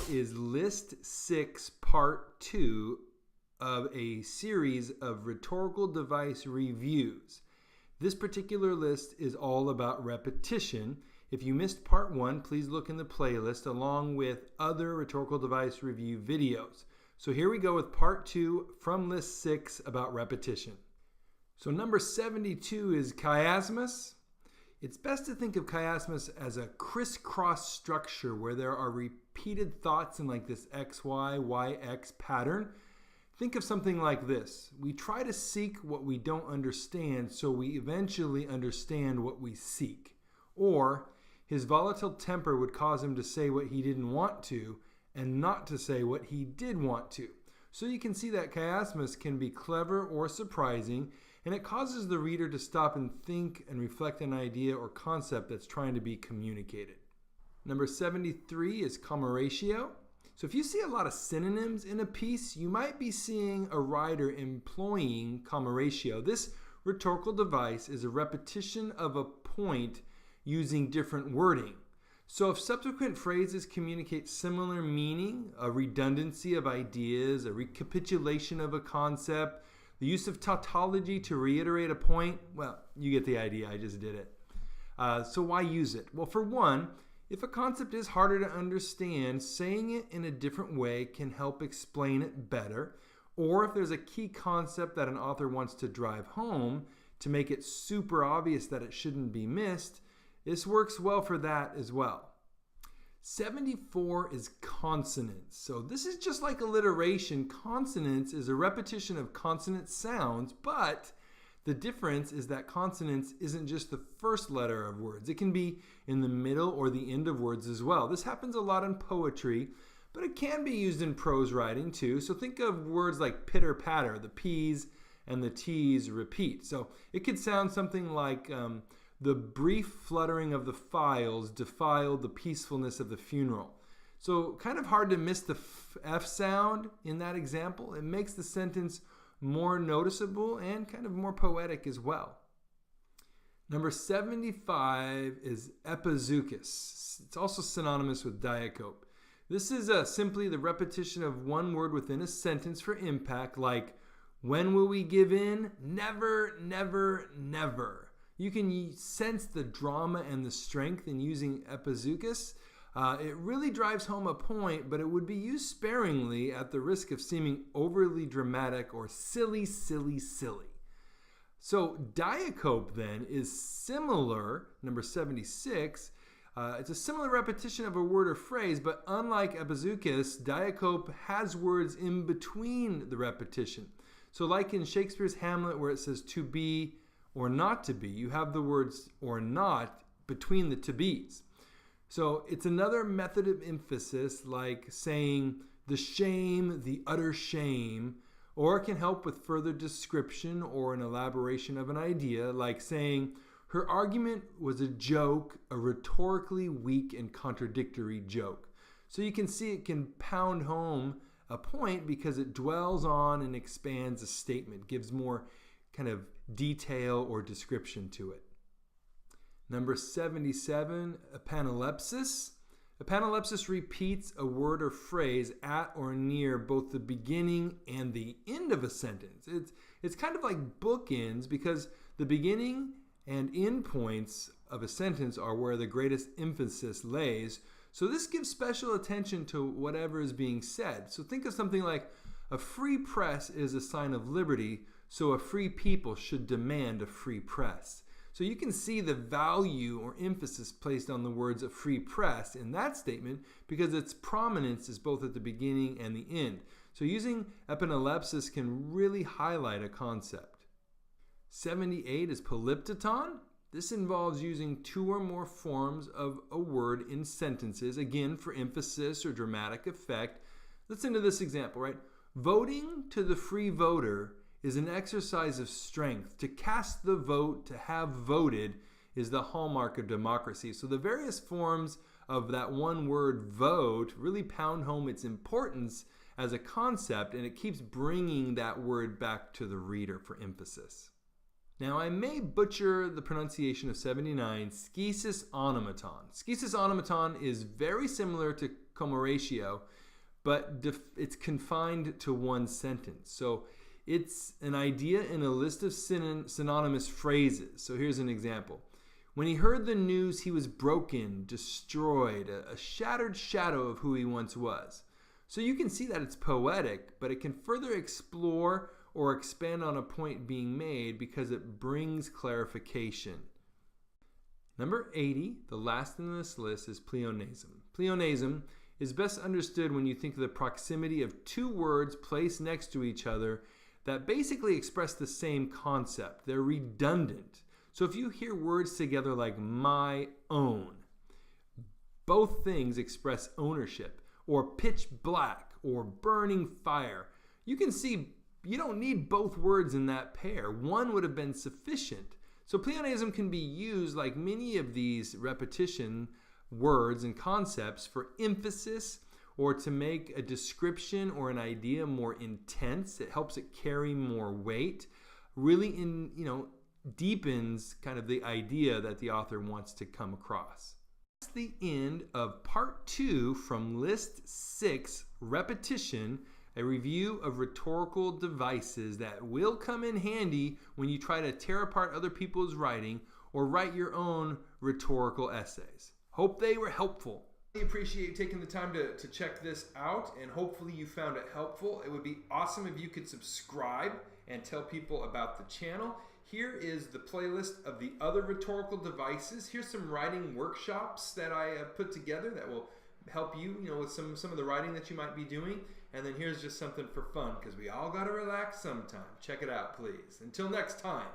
is List 6, Part 2 of a series of rhetorical device reviews. This particular list is all about repetition. If you missed Part 1, please look in the playlist along with other rhetorical device review videos. So here we go with Part 2 from List 6 about repetition. So number 72 is chiasmus. It's best to think of chiasmus as a crisscross structure where there are repeated thoughts in like this XY, YX pattern. Think of something like this. We try to seek what we don't understand, so we eventually understand what we seek. Or, his volatile temper would cause him to say what he didn't want to and not to say what he did want to. So you can see that chiasmus can be clever or surprising, and it causes the reader to stop and think and reflect an idea or concept that's trying to be communicated. Number 73 is COMMORATIO. So if you see a lot of synonyms in a piece, you might be seeing a writer employing COMMORATIO. This rhetorical device is a repetition of a point using different wording. So if subsequent phrases communicate similar meaning, a redundancy of ideas, a recapitulation of a concept, the use of tautology to reiterate a point, well, you get the idea, I just did it. So why use it? Well, for one, if a concept is harder to understand, saying it in a different way can help explain it better. Or if there's a key concept that an author wants to drive home to make it super obvious that it shouldn't be missed, this works well for that as well. 74 is consonance. So this is just like alliteration. Consonance is a repetition of consonant sounds, but the difference is that consonance isn't just the first letter of words. It can be in the middle or the end of words as well. This happens a lot in poetry, but it can be used in prose writing too. So think of words like pitter patter. The P's and the T's repeat. So it could sound something like the brief fluttering of the files defiled the peacefulness of the funeral. So kind of hard to miss the F sound in that example. It makes the sentence more noticeable and kind of more poetic as well. Number 75 is EPIZEUXIS. It's also synonymous with DIACOPE. This is simply the repetition of one word within a sentence for impact, like, when will we give in? Never, never, never. You can sense the drama and the strength in using EPIZEUXIS. It really drives home a point, but it would be used sparingly at the risk of seeming overly dramatic or silly, silly, silly. So DIACOPE then is similar, number 76. It's a similar repetition of a word or phrase, but unlike EPIZEUXIS, DIACOPE has words in between the repetition. So like in Shakespeare's Hamlet where it says to be or not to be, you have the words or not between the to be's. So it's another method of emphasis, like saying the shame, the utter shame, or it can help with further description or an elaboration of an idea, like saying her argument was a joke, a rhetorically weak and contradictory joke. So you can see it can pound home a point because it dwells on and expands a statement, gives more kind of detail or description to it. Number 77, EPANALEPSIS. EPANALEPSIS repeats a word or phrase at or near both the beginning and the end of a sentence. It's kind of like bookends because the beginning and end points of a sentence are where the greatest emphasis lays. So this gives special attention to whatever is being said. So think of something like, a free press is a sign of liberty, so a free people should demand a free press. So you can see the value or emphasis placed on the words a free press in that statement because its prominence is both at the beginning and the end. So using EPANALEPSIS can really highlight a concept. 78 is POLYPTOTON. This involves using two or more forms of a word in sentences, again for emphasis or dramatic effect. Listen to this example, right? Voting to the free voter is an exercise of strength. To cast the vote, to have voted, is the hallmark of democracy. So the various forms of that one word vote really pound home its importance as a concept, and it keeps bringing that word back to the reader for emphasis. Now I may butcher the pronunciation of 79, SCESIS ONOMATON. SCESIS ONOMATON is very similar to COMMORATIO, but it's confined to one sentence. So it's an idea in a list of synonymous phrases. So here's an example. When he heard the news, he was broken, destroyed, a shattered shadow of who he once was. So you can see that it's poetic, but it can further explore or expand on a point being made because it brings clarification. Number 80, the last in this list, is pleonasm. Pleonasm is best understood when you think of the proximity of two words placed next to each other that basically express the same concept. They're redundant. So if you hear words together like my own, both things express ownership, or pitch black, or burning fire. You can see you don't need both words in that pair. One would have been sufficient. So pleonasm can be used like many of these repetition words and concepts for emphasis or to make a description or an idea more intense. It helps it carry more weight. Really deepens kind of the idea that the author wants to come across. That's the end of part 2 from list 6, repetition, a review of rhetorical devices that will come in handy when you try to tear apart other people's writing or write your own rhetorical essays. Hope they were helpful. I appreciate you taking the time to check this out, and hopefully you found it helpful. It would be awesome if you could subscribe and tell people about the channel. Here is the playlist of the other rhetorical devices. Here's some writing workshops that I put together that will help you, with some of the writing that you might be doing. And then here's just something for fun, because we all got to relax sometime. Check it out, please. Until next time.